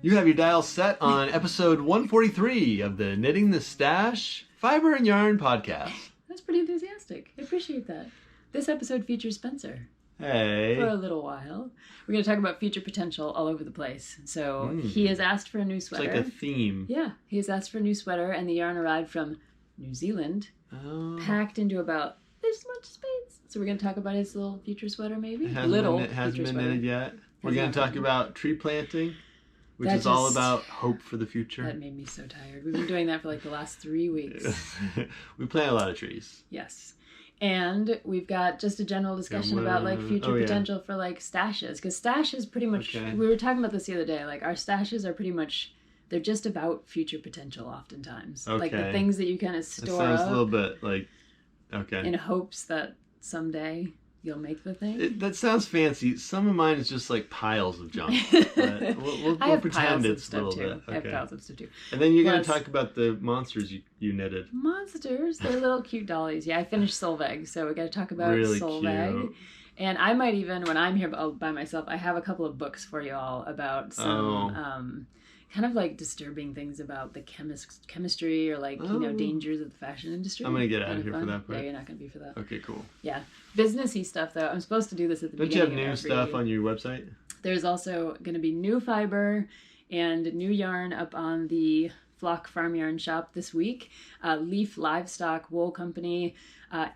You have your dial set on episode 143 of the Knitting the Stash Fiber and Yarn podcast. That's pretty enthusiastic. I appreciate that. This episode features Spencer. Hey. For a little while. We're going to talk about future potential all over the place. So he has asked for a new sweater. It's like a theme. Yeah. He has asked for a new sweater, and the yarn arrived from New Zealand, packed into about this much space. So we're going to talk about his little future sweater, maybe. It hasn't been knitted yet. We're going to talk about tree planting, which is all about hope for the future. That made me so tired. We've been doing that for like the last 3 weeks. We plant a lot of trees. Yes. And we've got just a general discussion about like future potential for like stashes. Because stashes pretty much, we were talking about this the other day, like our stashes are pretty much, they're just about future potential oftentimes. Okay. Like the things that you kind of store That sounds up a little bit like, in hopes that someday you'll make the thing. That sounds fancy. Some of mine is just like piles of junk. But we'll pretend it's a little bit. I have piles of stuff too. And then you're going to talk about the monsters you knitted. Monsters? They're little cute dollies. Yeah, I finished Solveig, so we got to talk about really Solveig. Cute. And I might even, when I'm here by myself, I have a couple of books for you all about some kind of like disturbing things about the chemistry or like, you know, dangers of the fashion industry. I'm going to get out of here for that part. Yeah, you're not going to be for that. Okay, cool. Yeah. Businessy stuff, though. I'm supposed to do this at the beginning. Don't you have new stuff on your website? There's also going to be new fiber and new yarn up on the Flock Farm Yarn Shop this week. Leaf Livestock Wool Company.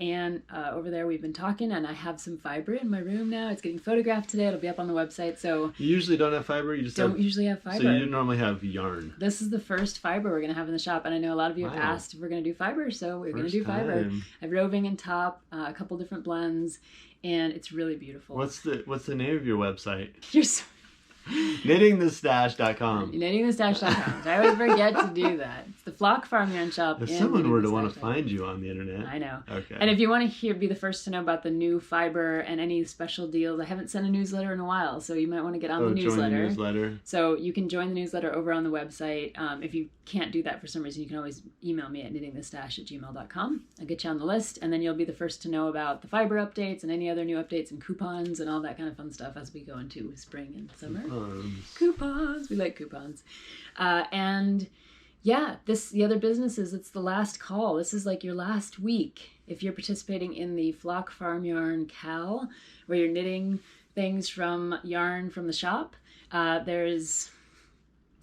And over there we've been talking, and I have some fiber in my room now. It's getting photographed today. It'll be up on the website. So you usually don't have fiber? You just don't usually have fiber. So you normally have yarn. This is the first fiber we're going to have in the shop, and I know a lot of you have asked if we're going to do fiber, so we're going to do fiber. I have roving and top, a couple different blends, and it's really beautiful. What's the name of your website? You're so... knittingthestash.com. knittingthestash.com. I always forget to do that. It's the Flock Farm Yarn Shop. If someone were to want to find you on the internet. I know. Okay. And if you want to be the first to know about the new fiber and any special deals, I haven't sent a newsletter in a while, so you might want to get on the newsletter. Join the newsletter. So you can join the newsletter over on the website. If you can't do that for some reason, you can always email me at knittingthestash@gmail.com. I'll get you on the list, and then you'll be the first to know about the fiber updates and any other new updates and coupons and all that kind of fun stuff as we go into spring and summer. Coupons. We like coupons. And yeah, the other businesses, it's the last call. This is like your last week. If you're participating in the Flock Farm Yarn Cal, where you're knitting things from yarn from the shop, there's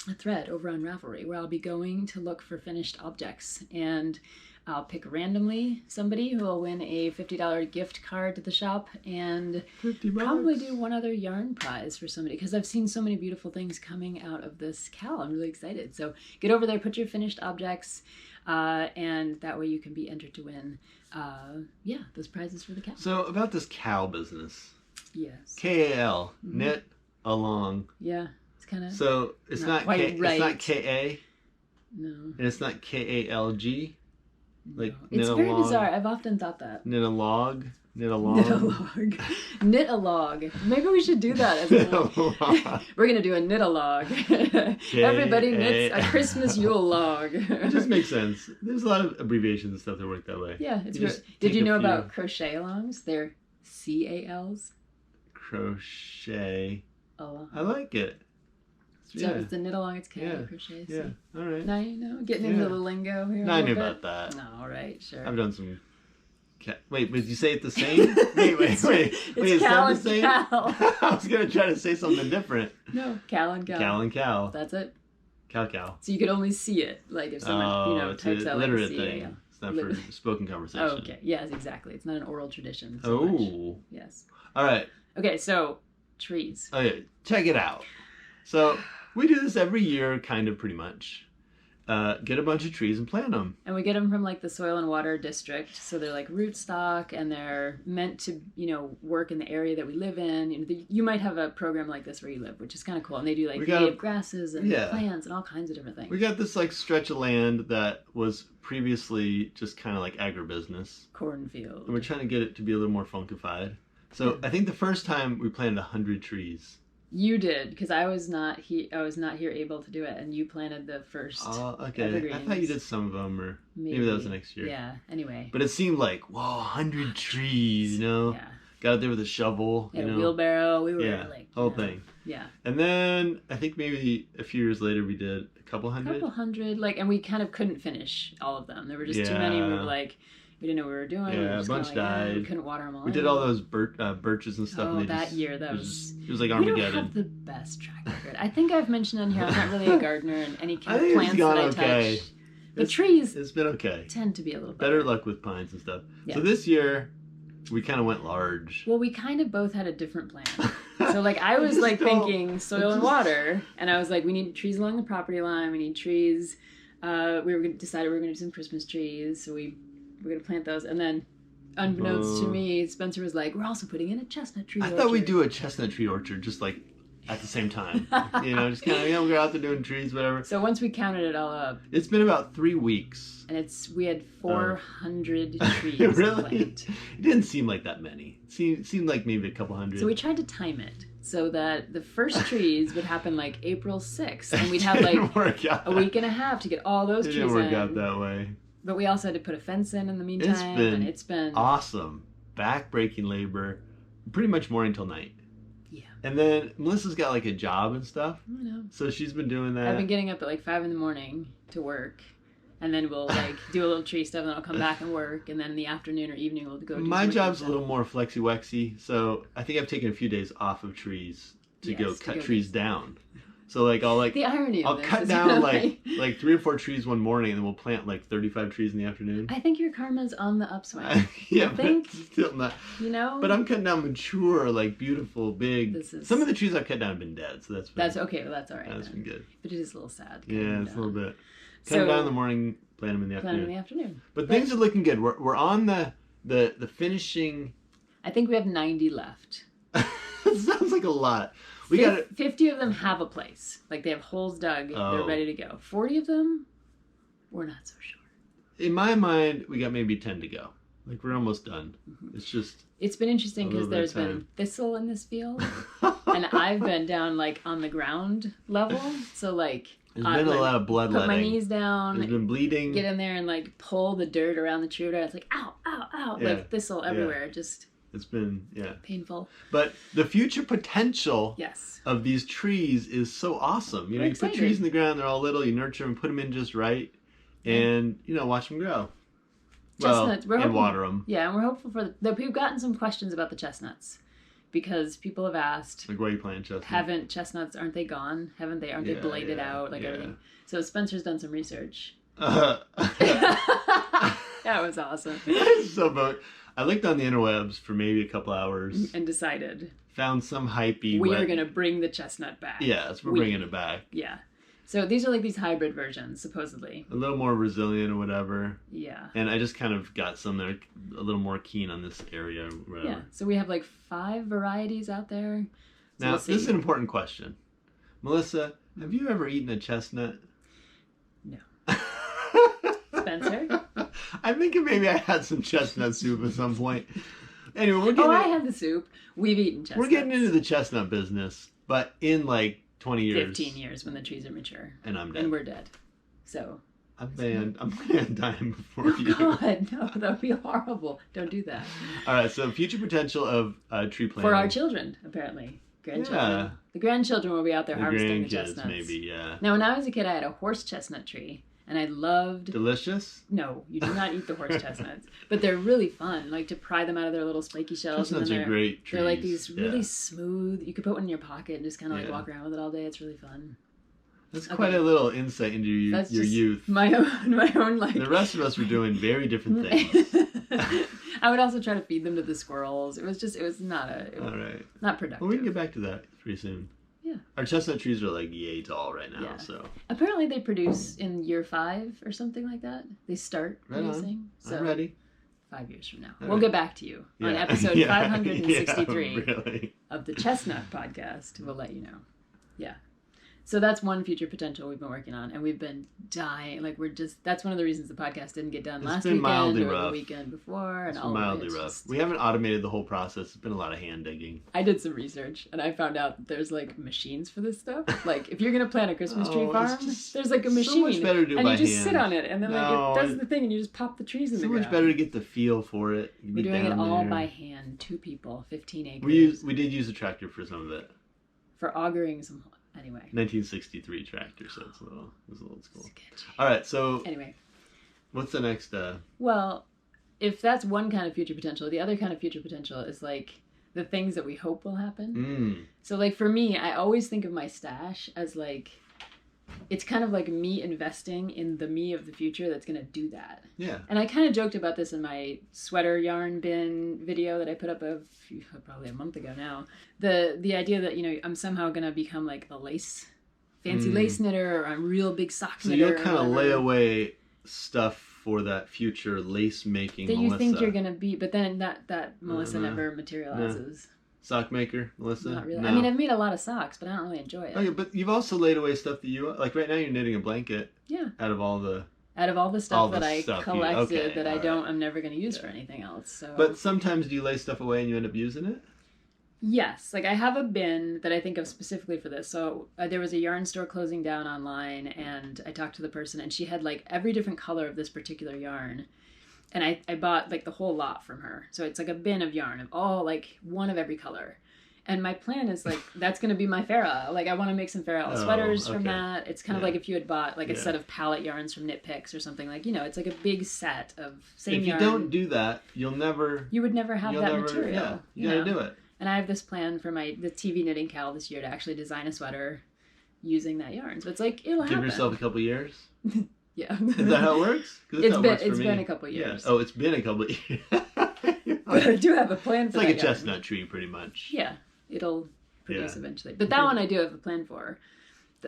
a thread over on Ravelry where I'll be going to look for finished objects, and I'll pick randomly somebody who will win a $50 gift card to the shop, and probably do one other yarn prize for somebody, because I've seen so many beautiful things coming out of this Cal. I'm really excited. So get over there, put your finished objects, and that way you can be entered to win those prizes for the Cal. So about this Cal business. Yes. K-A-L. Knit along. Yeah. It's kind of so it's not right. It's not K-A? No. And it's not K-A-L-G? Like no. It's very bizarre. I've often thought that. Knit a log. Knit a log. Knit a log. Knit a log. Maybe we should do that as a We're going to do a knit a log. Everybody knits a Christmas Yule log. It just makes sense. There's a lot of abbreviations and stuff that work that way. Yeah. Did you know about crochet alongs? They're C-A-Ls. Crochet. Along. I like it. So it's the knit along, it's crochet. Yeah, all right. Now you know, getting into the lingo here. No, I knew about that. No, all right, sure. I've done some... Wait, did you say it the same? Wait, it's Cal not the same? Cal. I was going to try to say something different. No, Cal and Cal. Cal and Cal. That's it. Cal. So you could only see it, like if someone, types out like a thing. It's not for spoken conversation. Oh, okay. Yes, exactly. It's not an oral tradition. So yes. All right. Okay, so trees. Okay, check it out. So we do this every year, kind of, pretty much. Get a bunch of trees and plant them. And we get them from like the Soil and Water District. So they're like rootstock, and they're meant to, work in the area that we live in. You might have a program like this where you live, which is kind of cool. And they do like native grasses and plants and all kinds of different things. We got this like stretch of land that was previously just kind of like agribusiness. Cornfield. And we're trying to get it to be a little more funkified. So I think the first time we planted 100 trees. You did, because I was not here able to do it, and you planted the first. Oh, okay. Evergreens. I thought you did some of them, or maybe that was the next year. Yeah. Anyway. But it seemed like 100 trees, Yeah. got out there with a shovel. A wheelbarrow. We were whole thing. Yeah. And then I think maybe a few years later we did a couple hundred. And we kind of couldn't finish all of them. There were just too many. We were like, we didn't know what we were doing. Yeah, a bunch died. We couldn't water them all. We did all those birches and stuff. Oh, and that year, that was... It was like Armageddon. We don't have the best track record. I think I've mentioned on here, I'm not really a gardener, and any kind of plants that I touch... The trees... It's been okay. Tend to be a little better luck with pines and stuff. Yeah. So this year, we kind of went large. Well, we kind of both had a different plan. So, like, I was, like, thinking soil and water, and I was like, we need trees along the property line, we need trees. We were going to decide we were going to do some Christmas trees, so we're going to plant those, and then... Unbeknownst to me, Spencer was like, we're also putting in a chestnut tree orchard. I thought we'd do a chestnut tree orchard just like at the same time. Just kind of, we're out there doing trees, whatever. So once we counted it all up. It's been about 3 weeks. And we had 400 trees really? to plant. It didn't seem like that many. It seemed like maybe a couple hundred. So we tried to time it so that the first trees would happen like April 6th. And we'd have like a week and a half to get all those trees in. It didn't work out that way. But we also had to put a fence in the meantime. It's been awesome. Back-breaking labor. Pretty much morning till night. Yeah. And then Melissa's got like a job and stuff. I know. So she's been doing that. I've been getting up at like 5 a.m. to work. And then we'll like do a little tree stuff and then I'll come back and work. And then in the afternoon or evening we'll go do My job's a little more flexy-wexy. So I think I've taken a few days off of trees to go cut trees down. So like the irony I'll cut down like 3 or 4 trees one morning and then we'll plant like 35 trees in the afternoon. I think your karma's on the upswing. Yeah, I think still not. But I'm cutting down mature, like beautiful, big. Some of the trees I've cut down have been dead, so that's okay. Well, that's all right. That's been good. But it is a little sad. Yeah, it's a little bit. Cut them down in the morning, plant them in the afternoon. Plant them in the afternoon. But things are looking good. We're on the finishing. I think we have 90 left. It sounds like a lot. 50 of them have a place. Like they have holes dug. They're ready to go. 40 of them, we're not so sure. In my mind, we got maybe 10 to go. Like we're almost done. Mm-hmm. It's been interesting because there's been thistle in this field. And I've been down like on the ground level. So like... There's been a lot of bloodletting. Put my knees down. There's been bleeding. Get in there and like pull the dirt around the tree. It's like, ow, ow, ow. Yeah. Like thistle everywhere. Just... It's been, painful. But the future potential of these trees is so awesome. You put trees in the ground, they're all little, you nurture them, put them in just right, and, watch them grow. Chestnuts. And water them. Yeah, and we're hopeful we've gotten some questions about the chestnuts. Because people have asked. Like, why are you planting chestnuts? Aren't they gone? Aren't they bladed out? Like everything. So Spencer's done some research. That was awesome. I looked on the interwebs for maybe a couple hours. And decided. Found some hypey. We are going to bring the chestnut back. Yes, we're bringing it back. Yeah. So these are like these hybrid versions, supposedly. A little more resilient or whatever. Yeah. And I just kind of got some that are a little more keen on this area or whatever. Yeah. So we have like 5 varieties out there. So now, this is an important question. Melissa, have you ever eaten a chestnut? No. Spencer? I'm thinking maybe I had some chestnut soup at some point. Anyway, we're getting... I had the soup. We've eaten chestnuts. We're getting into the chestnut business, but in like 20 years. 15 years when the trees are mature. And I'm dead. And we're dead. So... I'm dying before you. Oh God, no, that would be horrible. Don't do that. All right, so future potential of tree planting. For our children, apparently. Grandchildren. Yeah. The grandchildren will be out there harvesting the chestnuts. Maybe, yeah. Now, when I was a kid, I had a horse chestnut tree. And I loved... Delicious? No, you do not eat the horse chestnuts. But they're really fun, like to pry them out of their little spiky shells. Chestnuts are great trees. They're like these really smooth... You could put one in your pocket and just kind of like walk around with it all day. It's really fun. That's quite a little insight into your youth. My own like... The rest of us were doing very different things. I would also try to feed them to the squirrels. It was not not productive. Well, we can get back to that pretty soon. Yeah. Our chestnut trees are like yay tall right now, so. Apparently they produce in year 5 or something like that. They start producing. So I'm ready. 5 years from now. We'll get back to you on episode 563 of the Chestnut podcast. We'll let you know. Yeah. So that's one future potential we've been working on, and we've been dying. Like that's one of the reasons the podcast didn't get done last weekend or the weekend before. It's been mildly rough. We haven't automated the whole process. It's been a lot of hand digging. I did some research, and I found out that there's like machines for this stuff. Like if you're gonna plant a Christmas tree farm, there's like a machine, so much better to do and by you just hand. sit on it, and then like it does the thing, and you just pop the trees in the ground. So much better to get the feel for it. We're doing it all by hand. 2 people, 15 acres. We did use a tractor for some of it. For augering some. Anyway. 1963 tractor, so it's a little old school. Sketchy. All right, so anyway, what's the next? Well, if that's one kind of future potential, the other kind of future potential is like the things that we hope will happen. So like for me, I always think of my stash as like it's kind of like me investing in the me of the future that's going to do that. Yeah. And I kind of joked about this in my sweater yarn bin video that I put up probably a month ago now. The idea that, you know, I'm somehow going to become like a fancy lace knitter, or a real big sock knitter. So you'll kind of lay away stuff for that future lace making that Melissa. You think you're going to be, but then that Melissa never materializes. Sock maker, Melissa? Not really. No. I mean, I've made a lot of socks, but I don't really enjoy it. Okay, but you've also laid away stuff that you like. Right now, you're knitting a blanket. Yeah. Out of all the stuff that I collected I'm never going to use for anything else. So. But sometimes do you lay stuff away and you end up using it? Yes, like I have a bin that I think of specifically for this. So there was a yarn store closing down online, and I talked to the person, and she had like every different color of this particular yarn. And I bought like the whole lot from her. So it's like a bin of yarn of all like one of every color. And my plan is like, that's going to be my Farrah. Like I want to make some Farrah sweaters from that. It's kind of like if you had bought like a set of palette yarns from Knit Picks or something, like, you know, it's like a big set of same yarn. If you don't do that, you would never have that material. Yeah, you got to do it. And I have this plan for the TV knitting cal this year to actually design a sweater using that yarn. So it's like, it'll happen. Give yourself a couple years. Yeah. Is that how it works? It's been a couple years. Yeah. Oh, it's been a couple of years. But I do have a plan for that. It's like a yarn. chestnut tree, pretty much. Yeah. It'll produce eventually. But that one I do have a plan for.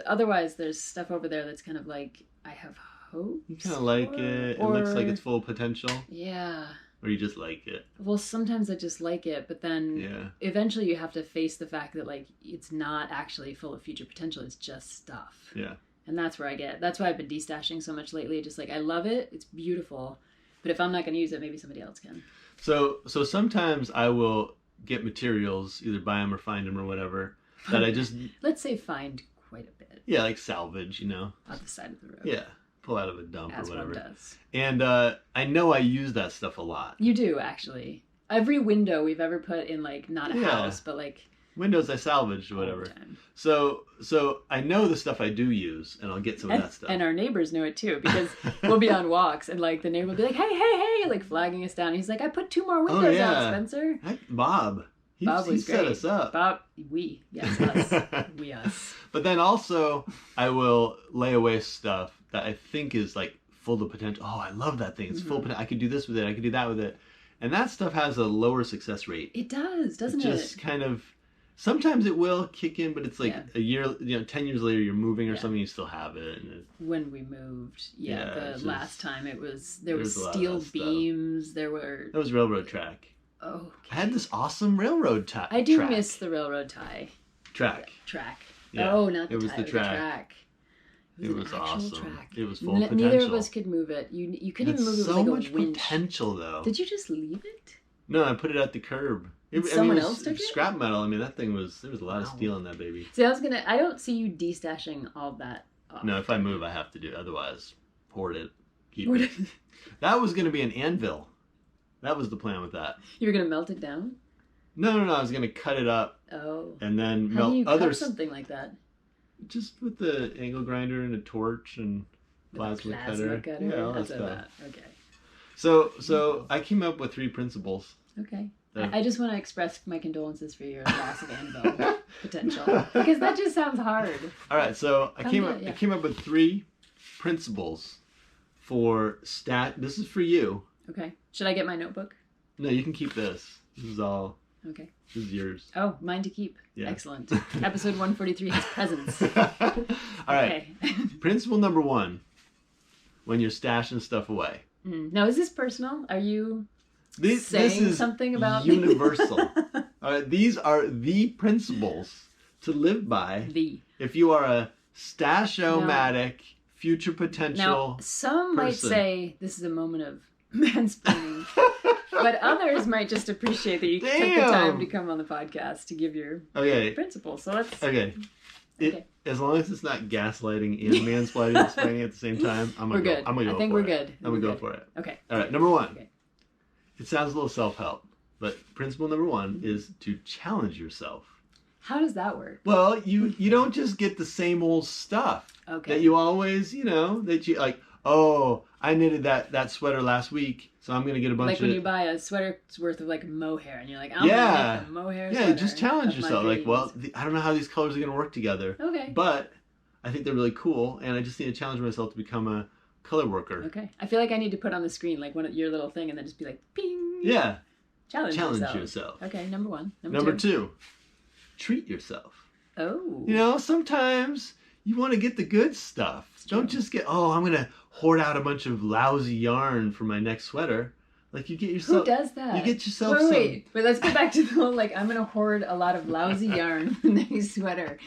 Otherwise, there's stuff over there that's kind of like, I have hope. You kind of like it. It looks like it's full of potential. Yeah. Or you just like it. Well, sometimes I just like it, but then eventually you have to face the fact that like it's not actually full of future potential. It's just stuff. Yeah. And that's why I've been destashing so much lately. Just like, I love it. It's beautiful. But if I'm not going to use it, maybe somebody else can. So sometimes I will get materials, either buy them or find them or whatever, that I just... Let's say find quite a bit. Yeah, like salvage, you know. On the side of the road. Yeah. Pull out of a dump or whatever. As one does. And I know I use that stuff a lot. You do, actually. Every window we've ever put in, like, not a house, but like... Windows I salvaged or whatever. So I know the stuff I do use, and I'll get some of that stuff. And our neighbors know it too, because we'll be on walks, and like the neighbor will be like, hey, like flagging us down. He's like, I put 2 more windows out, Spencer. Bob was great. Set us up. Us. We, us. But then also, I will lay away stuff that I think is like full of potential. Oh, I love that thing. It's full of potential. I could do this with it. I could do that with it. And that stuff has a lower success rate. It does, doesn't it? Just kind of... Sometimes it will kick in, but it's like a year, 10 years later, you're moving or something, you still have it. And when we moved, last time there was steel beams, there were... That was railroad track. Oh. Okay. I had this awesome railroad tie. I do miss the railroad tie. Track. Yeah. Oh, not the tie. It was the track. It was awesome. Track. It was full of potential. Neither of us could move it. You couldn't even move it with like a winch. So much potential, though. Did you just leave it? No, I put it at the curb. Someone else took it? Scrap metal. I mean, that thing was... There was a lot of steel in that baby. See, I don't see you destashing all that off. No, if I move, I have to do it. Otherwise, hoard it. Keep it. That was going to be an anvil. That was the plan with that. You were going to melt it down? No. I was going to cut it up. Oh. And then melt other... How do you cut something like that? Just with the angle grinder and a torch and plasma cutter. Yeah, all that stuff. Okay. So I came up with 3 principles. Okay. I just want to express my condolences for your loss of anvil potential, because that just sounds hard. All right, so I came up with 3 principles for This is for you. Okay. Should I get my notebook? No, you can keep this. This is all. Okay. This is yours. Oh, mine to keep. Yeah. Excellent. Episode 143 has presents. All right. Principle number 1: when you're stashing stuff away. Now, is this personal? Are you? This is something about universal. All right, these are the principles to live by. If you are a Stash-o-matic, future potential. Now, some might say this is a moment of mansplaining, but others might just appreciate that you took the time to come on the podcast to give your principles. So let's. Okay. As long as it's not gaslighting and mansplaining at the same time, we're good. I'm gonna go. I think we're good. I'm gonna go for it. Okay. All right. Number 1. Okay. It sounds a little self-help, but principle number 1 is to challenge yourself. How does that work? Well, you don't just get the same old stuff that you always, that you like. Oh, I knitted that sweater last week, so I'm gonna get a bunch of. Like when you buy a sweater's worth of like mohair, and you're like, I'm gonna knit the mohair. Yeah, just challenge yourself. Like, well, I don't know how these colors are gonna work together. Okay. But I think they're really cool, and I just need to challenge myself to become a color worker. Okay. I feel like I need to put on the screen like your little thing, and then just be like, ping. Yeah. Challenge yourself. Okay. Number 1. Number 2. Treat yourself. Oh. Sometimes you want to get the good stuff. Don't just get, I'm going to hoard out a bunch of lousy yarn for my next sweater. Like, you get yourself... Who does that? You get yourself Wait, let's go back to the whole, like, I'm going to hoard a lot of lousy yarn for the next sweater.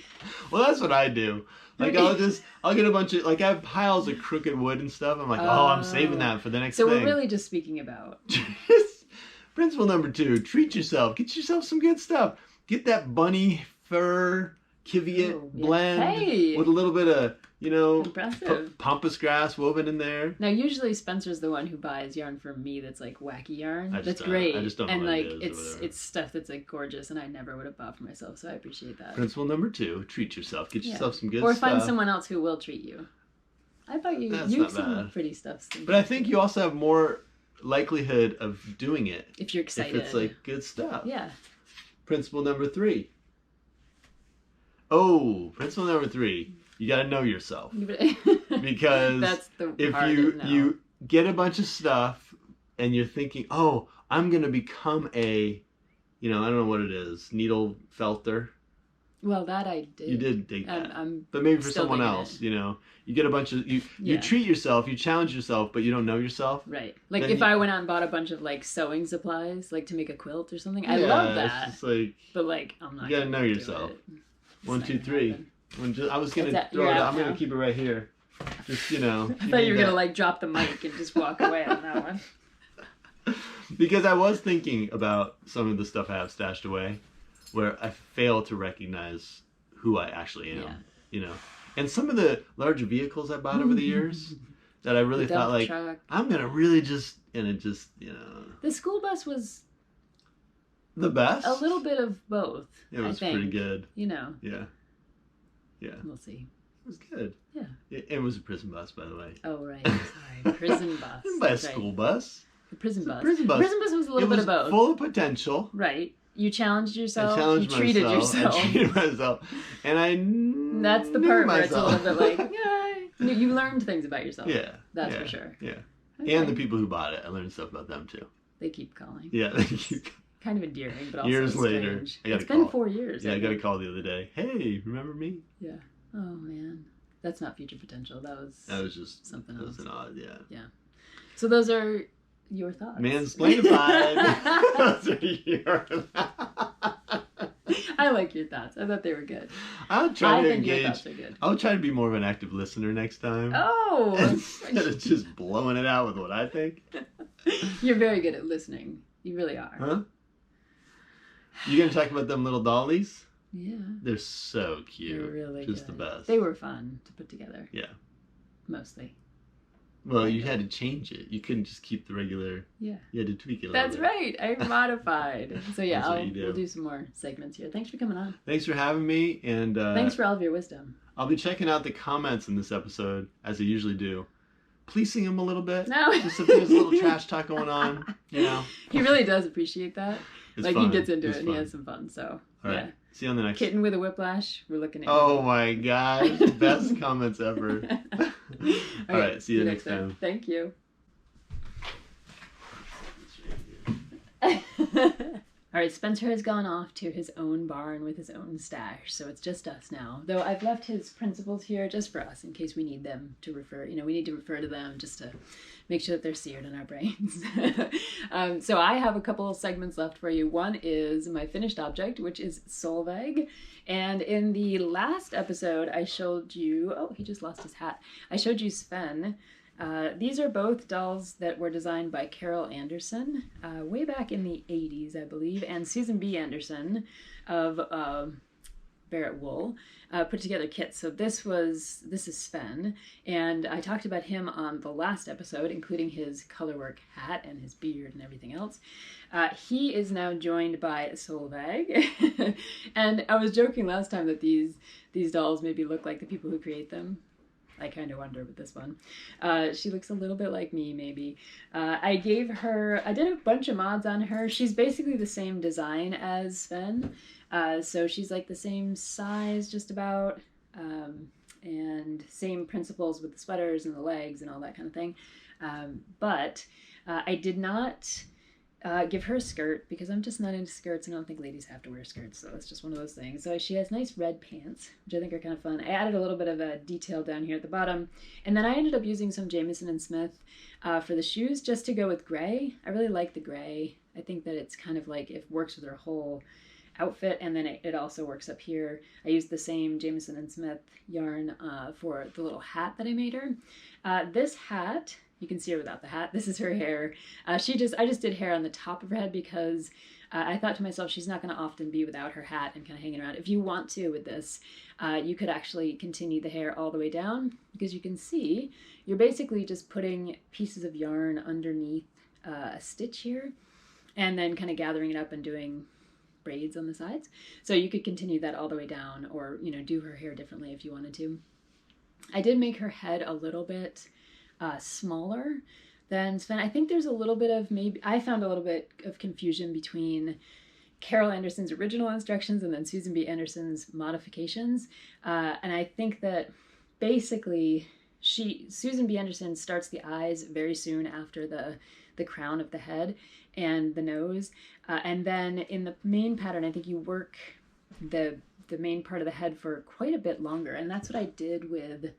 Well, that's what I do. Like, I'll get a bunch of, like, I have piles of crooked wood and stuff. I'm like, I'm saving that for the next thing. So we're really just speaking about... Principle number 2, treat yourself. Get yourself some good stuff. Get that bunny fur Kiviot blend with a little bit of, pampas grass woven in there. Now, usually Spencer's the one who buys yarn from me that's like wacky yarn. That's great. I just don't know and what like it is it's stuff that's like gorgeous, and I never would have bought for myself, so I appreciate that. Principle number 2, treat yourself. Get yourself some good stuff. Or find someone else who will treat you. I bought you some pretty stuff. But I think you also have more likelihood of doing it if you're excited. If it's like good stuff. Yeah. Principle number 3. Principle number 3. You got to know yourself. Because that's the if you get a bunch of stuff and you're thinking, I'm going to become a, I don't know what it is, needle felter. Well, that I did. You did dig that. But maybe for someone else, you get a bunch of, you treat yourself, you challenge yourself, but you don't know yourself. Right. Like if I went out and bought a bunch of like sewing supplies, like to make a quilt or something, I love that. It's just like, but like, I'm not. You got to know yourself. 1, 2, 3. I was going to throw it out. I'm going to keep it right here. Just, I thought you were going to like drop the mic and just walk away on that one. Because I was thinking about some of the stuff I have stashed away where I fail to recognize who I actually am, And some of the larger vehicles I bought over the years that I really thought like, truck. I'm going to really just, and it just, The school bus was... the best? A little bit of both. It was pretty good. Yeah. Yeah. We'll see. It was good. Yeah. It was a prison bus, by the way. Oh, right. Sorry. Prison bus. Didn't buy a school bus. The prison bus. Prison bus. Prison bus was a little bit of both. It was full of potential. Right. You challenged yourself. You treated yourself. I treated myself. And that's the part where it's a little bit like, you learned things about yourself. Yeah. That's for sure. Yeah. Okay. And the people who bought it, I learned stuff about them too. They keep calling. Yeah, they keep calling. Kind of endearing, but also years strange. Later, it's been 4 years. Yeah, I got a call the other day. Hey, remember me? Yeah. Oh man, that's not future potential. That was just something else. That was an odd, yeah. So those are your thoughts. Mansplainified. Those are your I like your thoughts. I thought they were good. I'll try to Your engage. thoughts are good. I'll try to be more of an active listener next time. Oh, instead of just blowing it out with what I think. You're very good at listening. You really are. Huh? You gonna talk about them little dollies? Yeah. They're so cute. They're really just good. The best. They were fun to put together. Yeah. Mostly. Well, you had to change it. You couldn't just keep the regular. Yeah. You had to tweak it a That's little right. I modified. So yeah, we'll do some more segments here. Thanks for coming on. Thanks for having me, and thanks for all of your wisdom. I'll be checking out the comments in this episode as I usually do. Policing them a little bit. No. Just if there's a little trash talk going on, He really does appreciate that. It's like fun. he gets into it's it and fun. he has some fun. So all right. See you on the next. Kitten with a whiplash. We're looking at. Oh my gosh! Best comments ever. All right. See you next time. Thank you. All right, Spencer has gone off to his own barn with his own stash, so it's just us now. Though I've left his principles here just for us in case we need them to refer. You know, we need to refer to them just to make sure that they're seared in our brains. So I have a couple of segments left for you. One is my finished object, which is Solveig. And in the last episode, I showed you, oh, he just lost his hat. I showed you Sven. These are both dolls that were designed by Carol Anderson way back in the 80s, I believe, and Susan B. Anderson of Barrett Wool put together kits. So this is Sven, and I talked about him on the last episode, including his colorwork hat and his beard and everything else. He is now joined by Solveig, and I was joking last time that these dolls maybe look like the people who create them. I kind of wonder with this one. She looks a little bit like me, maybe. I did a bunch of mods on her. She's basically the same design as Sven. So she's like the same size, just about, and same principles with the sweaters and the legs and all that kind of thing. But I did not give her a skirt because I'm just not into skirts, and I don't think ladies have to wear skirts, so it's just one of those things. So she has nice red pants, which I think are kind of fun. I added a little bit of a detail down here at the bottom, and then I ended up using some Jamieson and Smith for the shoes just to go with gray. I really like the gray. I think that it's kind of like it works with her whole outfit, and then it also works up here. I used the same Jamieson and Smith yarn for the little hat that I made her. This hat, you can see her without the hat. This is her hair. I just did hair on the top of her head because I thought to myself, she's not going to often be without her hat and kind of hanging around. If you want to with this, you could actually continue the hair all the way down, because you can see you're basically just putting pieces of yarn underneath a stitch here and then kind of gathering it up and doing braids on the sides. So you could continue that all the way down, or, you know, do her hair differently if you wanted to. I did make her head a little bit smaller than Sven. I think there's a little bit of, I found a little bit of confusion between Carol Anderson's original instructions and then Susan B. Anderson's modifications. And I think that basically Susan B. Anderson starts the eyes very soon after the crown of the head and the nose. And then in the main pattern, I think you work the main part of the head for quite a bit longer. And that's what I did with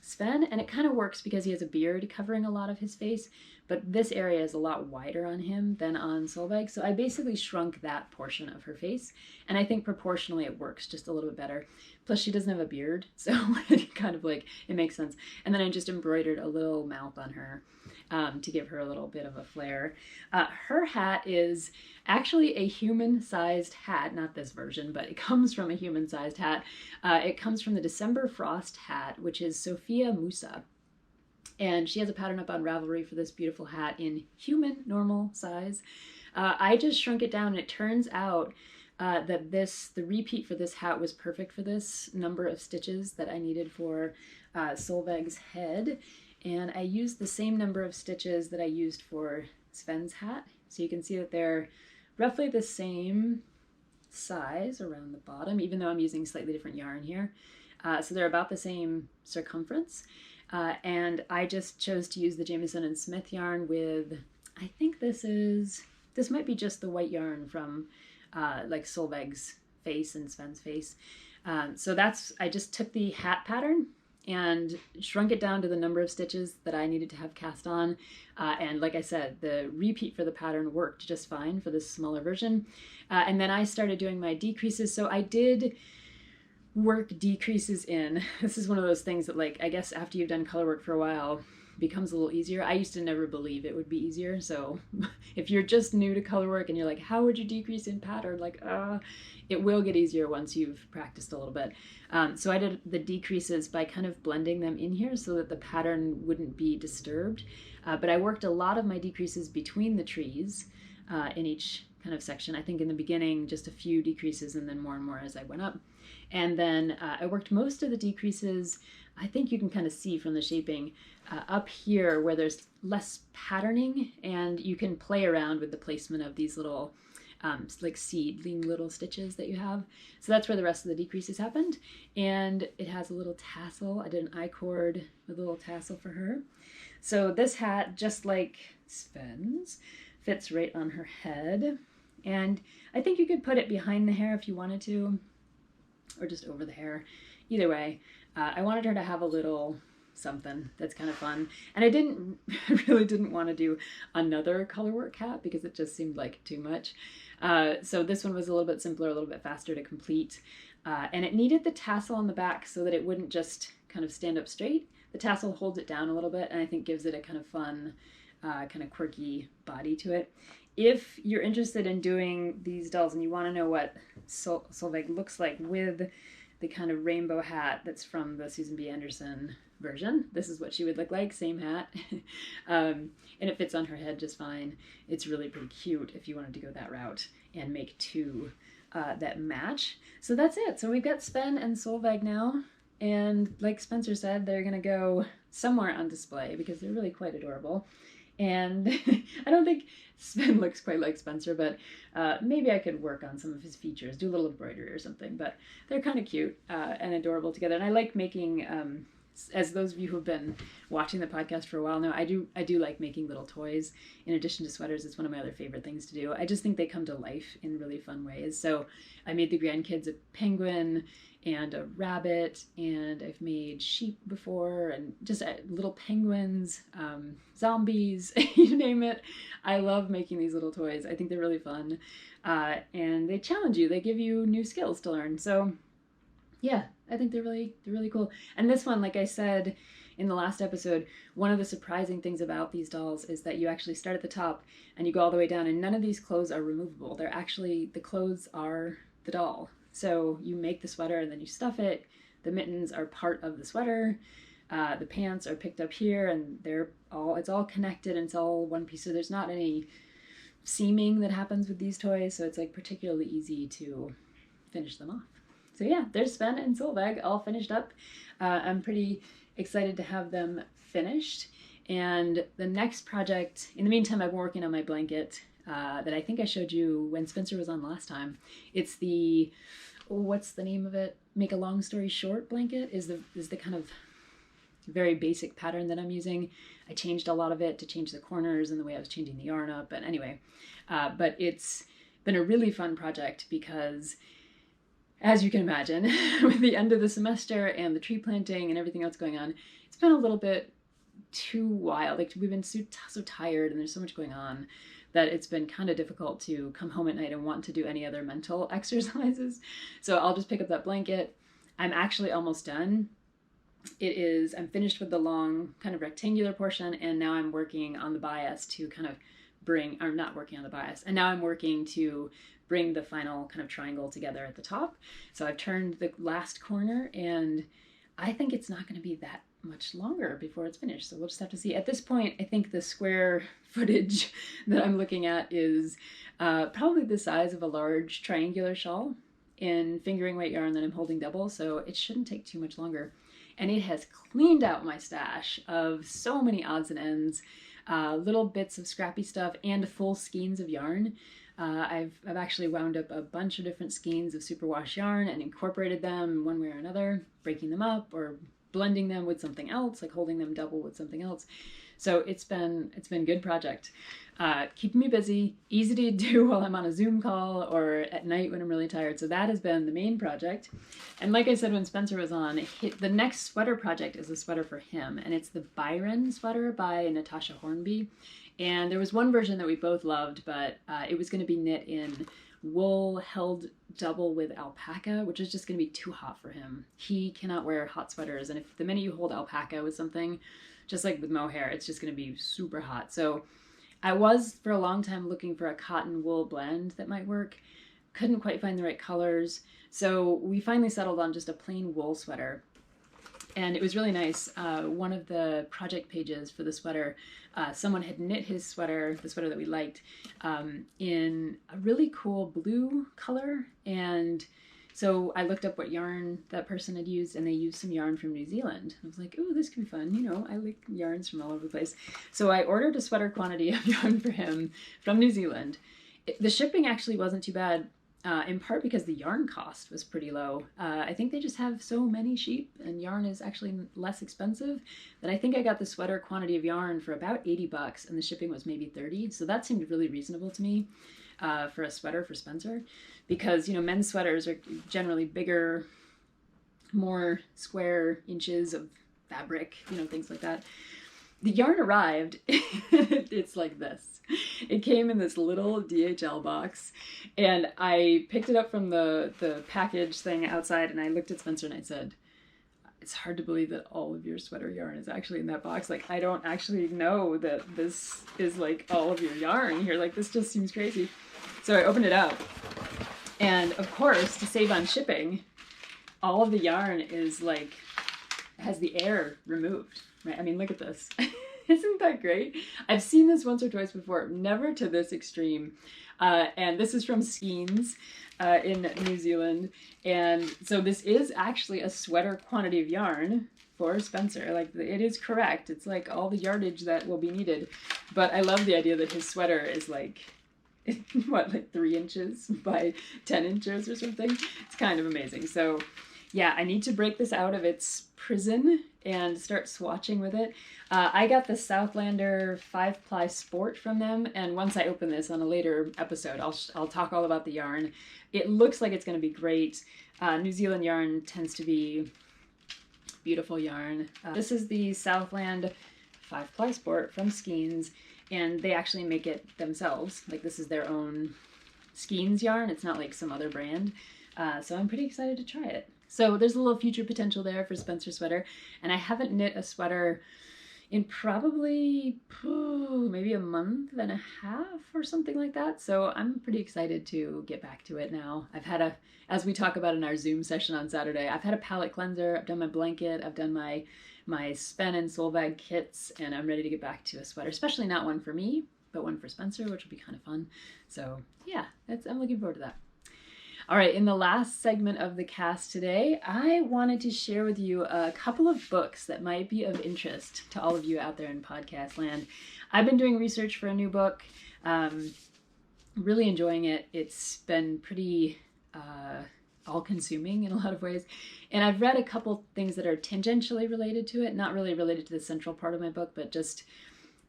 Sven, and it kind of works because he has a beard covering a lot of his face, but this area is a lot wider on him than on Solveig, so I basically shrunk that portion of her face, and I think proportionally it works just a little bit better. Plus she doesn't have a beard, so it kind of like, it makes sense. And then I just embroidered a little mouth on her to give her a little bit of a flair. Her hat is actually a human-sized hat, not this version, but it comes from a human-sized hat. It comes from the December Frost hat, which is Sofia Moussa. And she has a pattern up on Ravelry for this beautiful hat in human normal size. I just shrunk it down, and it turns out that the repeat for this hat was perfect for this number of stitches that I needed for Solveig's head. And I used the same number of stitches that I used for Sven's hat. So you can see that they're roughly the same size around the bottom, even though I'm using slightly different yarn here. So they're about the same circumference. And I just chose to use the Jamieson and Smith yarn with, I think this might be just the white yarn from like Solveig's face and Sven's face. So I just took the hat pattern and shrunk it down to the number of stitches that I needed to have cast on. And like I said, the repeat for the pattern worked just fine for this smaller version. And then I started doing my decreases. So I did work decreases in. This is one of those things that, like, I guess after you've done color work for a while, becomes a little easier. I used to never believe it would be easier. So if you're just new to color work and you're like, how would you decrease in pattern? Like, it will get easier once you've practiced a little bit. So I did the decreases by kind of blending them in here so that the pattern wouldn't be disturbed. But I worked a lot of my decreases between the trees in each kind of section. I think in the beginning, just a few decreases and then more as I went up. And then I worked most of the decreases, I think you can kind of see from the shaping, up here where there's less patterning, and you can play around with the placement of these little like seedling little stitches that you have. So that's where the rest of the decreases happened. And it has a little tassel. I did an I-cord with a little tassel for her. So this hat, just like Sven's, fits right on her head. And I think you could put it behind the hair if you wanted to, or just over the hair. Either way, I wanted her to have a little something that's kind of fun. And I really didn't want to do another colorwork hat because it just seemed like too much. So this one was a little bit simpler, a little bit faster to complete. And it needed the tassel on the back so that it wouldn't just kind of stand up straight. The tassel holds it down a little bit and I think gives it a kind of fun, kind of quirky body to it. If you're interested in doing these dolls and you want to know what Solveig looks like with the kind of rainbow hat that's from the Susan B. Anderson version, this is what she would look like, same hat. And it fits on her head just fine. It's really pretty cute if you wanted to go that route and make two that match. So that's it. So we've got Sven and Solveig now. And like Spencer said, they're going to go somewhere on display because they're really quite adorable. And I don't think Sven looks quite like Spencer, but maybe I could work on some of his features, do a little embroidery or something. But they're kind of cute and adorable together. And I like making, as those of you who have been watching the podcast for a while now, I do like making little toys. In addition to sweaters, it's one of my other favorite things to do. I just think they come to life in really fun ways. So I made the grandkids a penguin and a rabbit, and I've made sheep before, and just little penguins, zombies, you name it. I love making these little toys. I think they're really fun, and they challenge you. They give you new skills to learn. So yeah, I think they're really cool. And this one, like I said in the last episode, one of the surprising things about these dolls is that you actually start at the top and you go all the way down, and none of these clothes are removable. They're actually, the clothes are the doll. So you make the sweater and then you stuff it. The mittens are part of the sweater. The pants are picked up here, and it's all connected and it's all one piece. So there's not any seaming that happens with these toys. So it's like particularly easy to finish them off. So yeah, there's Sven and Solveig all finished up. I'm pretty excited to have them finished. And the next project, in the meantime, I've been working on my blanket that I think I showed you when Spencer was on last time. It's the, what's the name of it? Make a long story short blanket is the kind of very basic pattern that I'm using. I changed a lot of it to change the corners and the way I was changing the yarn up. And anyway, but it's been a really fun project because, as you can imagine, with the end of the semester and the tree planting and everything else going on, it's been a little bit too wild. Like, we've been so tired and there's so much going on that it's been kind of difficult to come home at night and want to do any other mental exercises. So I'll just pick up that blanket. I'm actually almost done. I'm finished with the long kind of rectangular portion, and now I'm working on the bias to kind of and now I'm working to bring the final kind of triangle together at the top. So I've turned the last corner, and I think it's not going to be that much longer before it's finished. So we'll just have to see. At this point, I think the square footage that I'm looking at is probably the size of a large triangular shawl in fingering weight yarn that I'm holding double. So it shouldn't take too much longer. And it has cleaned out my stash of so many odds and ends, little bits of scrappy stuff, and full skeins of yarn. I've actually wound up a bunch of different skeins of superwash yarn and incorporated them one way or another, breaking them up or blending them with something else, like holding them double with something else. So it's been a good project. Keeping me busy, easy to do while I'm on a Zoom call or at night when I'm really tired. So that has been the main project. And like I said when Spencer was on, the next sweater project is a sweater for him, and it's the Byron sweater by Natasha Hornby. And there was one version that we both loved, but it was going to be knit in wool held double with alpaca, which is just going to be too hot for him. He cannot wear hot sweaters, and if the minute you hold alpaca with something, just like with mohair, it's just going to be super hot. So I was for a long time looking for a cotton wool blend that might work. Couldn't quite find the right colors, so we finally settled on just a plain wool sweater. And it was really nice. One of the project pages for the sweater, someone had knit his sweater, the sweater that we liked, in a really cool blue color. And so I looked up what yarn that person had used, and they used some yarn from New Zealand. I was like, oh, this could be fun. You know, I like yarns from all over the place. So I ordered a sweater quantity of yarn for him from New Zealand. The shipping actually wasn't too bad. In part because the yarn cost was pretty low. I think they just have so many sheep, and yarn is actually less expensive, that I think I got the sweater quantity of yarn for about $80, and the shipping was maybe $30. So that seemed really reasonable to me. for a sweater for Spencer, because, you know, men's sweaters are generally bigger, more square inches of fabric, you know, things like that. The yarn arrived. It's like this. It came in this little DHL box, and I picked it up from the package thing outside, and I looked at Spencer and I said, it's hard to believe that all of your sweater yarn is actually in that box. Like, I don't actually know that this is like all of your yarn here. Like, this just seems crazy. So I opened it up, and of course, to save on shipping, all of the yarn is like, has the air removed, right? I mean, look at this. Isn't that great? I've seen this once or twice before, never to this extreme. And this is from Skeins in New Zealand. And so this is actually a sweater quantity of yarn for Spencer. Like, it is correct. It's like all the yardage that will be needed. But I love the idea that his sweater is like, what, like 3 inches by 10 inches or something? It's kind of amazing. So yeah, I need to break this out of its prison and start swatching with it. I got the Southlander 5-ply Sport from them, and once I open this on a later episode, I'll talk all about the yarn. It looks like it's going to be great. New Zealand yarn tends to be beautiful yarn. This is the Southland 5-ply Sport from Skeins, and they actually make it themselves. Like, this is their own Skeins yarn. It's not like some other brand. So I'm pretty excited to try it. So there's a little future potential there for Spencer's sweater. And I haven't knit a sweater in probably maybe a month and a half or something like that. So I'm pretty excited to get back to it now. I've had as we talk about in our Zoom session on Saturday, I've had a palette cleanser, I've done my blanket, I've done my Sven and Solveig kits, and I'm ready to get back to a sweater, especially not one for me, but one for Spencer, which will be kind of fun. So yeah, I'm looking forward to that. All right, in the last segment of the cast today, I wanted to share with you a couple of books that might be of interest to all of you out there in podcast land. I've been doing research for a new book, really enjoying it. It's been pretty all-consuming in a lot of ways. And I've read a couple things that are tangentially related to it, not really related to the central part of my book, but just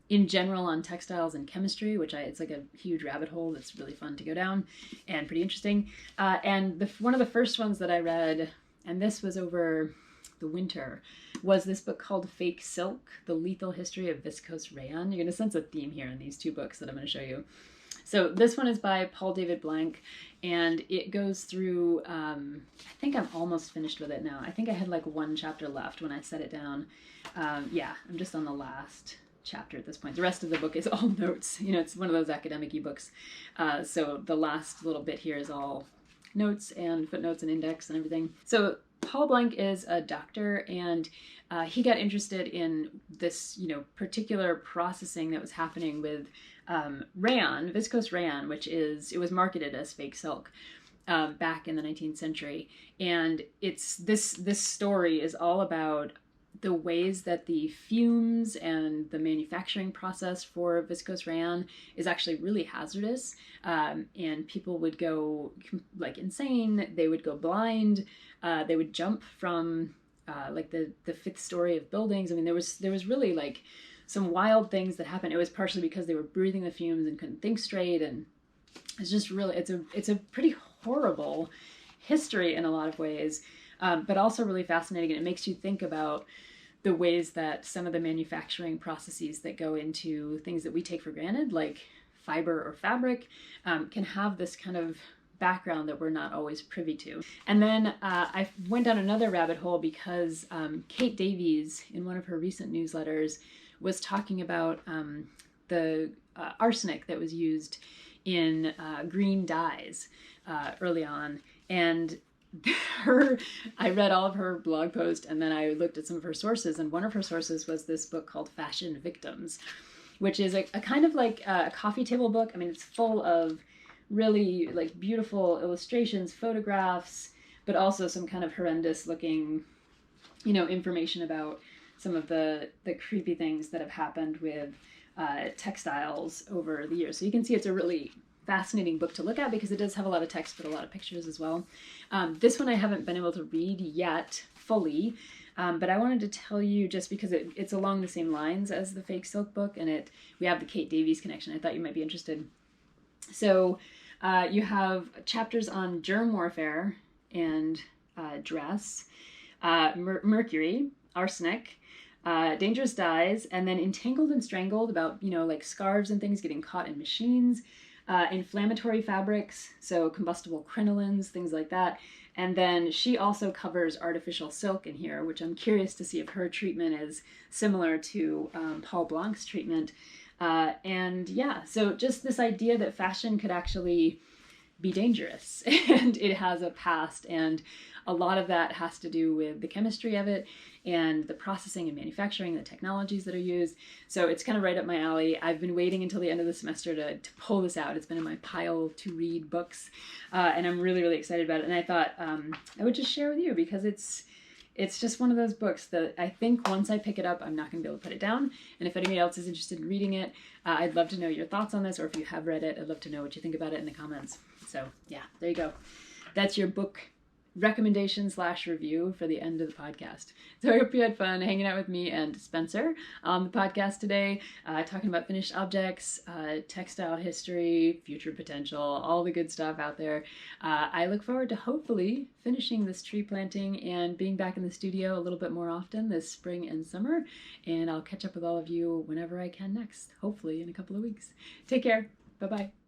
in general on textiles and chemistry, which it's like a huge rabbit hole that's really fun to go down and pretty interesting. And one of the first ones that I read, and this was over the winter, was this book called Fake Silk, The Lethal History of Viscose Rayon. You're going to sense a theme here in these two books that I'm going to show you. So this one is by Paul David Blank, and it goes through, I think I'm almost finished with it now. I think I had like one chapter left when I set it down. Yeah, I'm just on the last chapter at this point. The rest of the book is all notes. You know, it's one of those academic ebooks. So the last little bit here is all notes and footnotes and index and everything. So Paul Blank is a doctor, and he got interested in this, you know, particular processing that was happening with rayon, viscose rayon, which it was marketed as fake silk back in the 19th century. And this story is all about the ways that the fumes and the manufacturing process for viscose rayon is actually really hazardous, and people would go like insane. They would go blind. They would jump from like the 5th story of buildings. I mean, there was really like some wild things that happened. It was partially because they were breathing the fumes and couldn't think straight, and it's just really it's a pretty horrible history in a lot of ways, but also really fascinating. And it makes you think about the ways that some of the manufacturing processes that go into things that we take for granted, like fiber or fabric, can have this kind of background that we're not always privy to. And then I went down another rabbit hole because Kate Davies, in one of her recent newsletters, was talking about the arsenic that was used in green dyes early on. And I read all of her blog posts, and then I looked at some of her sources, and one of her sources was this book called Fashion Victims, which is a kind of like a coffee table book. I mean, it's full of really like beautiful illustrations, photographs, but also some kind of horrendous looking, you know, information about some of the creepy things that have happened with textiles over the years. So you can see it's a really fascinating book to look at because it does have a lot of text but a lot of pictures as well. This one I haven't been able to read yet fully, but I wanted to tell you just because it's along the same lines as the Fake Silk book, and we have the Kate Davies connection. I thought you might be interested. So You have chapters on germ warfare and dress, mercury, arsenic, dangerous dyes, and then entangled and strangled about, like scarves and things getting caught in machines, inflammatory fabrics, so combustible crinolines, things like that. And then she also covers artificial silk in here, which I'm curious to see if her treatment is similar to Paul Blanc's treatment. And yeah, so just this idea that fashion could actually be dangerous and it has a past, and a lot of that has to do with the chemistry of it and the processing and manufacturing, the technologies that are used. So it's kind of right up my alley. I've been waiting until the end of the semester to pull this out. It's been in my pile to read books, and I'm really, really excited about it. And I thought I would just share with you because it's just one of those books that I think once I pick it up, I'm not going to be able to put it down. And if anybody else is interested in reading it, I'd love to know your thoughts on this, or if you have read it, I'd love to know what you think about it in the comments. So yeah, there you go. That's your book recommendation / review for the end of the podcast. So I hope you had fun hanging out with me and Spencer on the podcast today, talking about finished objects, textile history, future potential, all the good stuff out there. I look forward to hopefully finishing this tree planting and being back in the studio a little bit more often this spring and summer, and I'll catch up with all of you whenever I can next, hopefully in a couple of weeks. Take care. Bye-bye.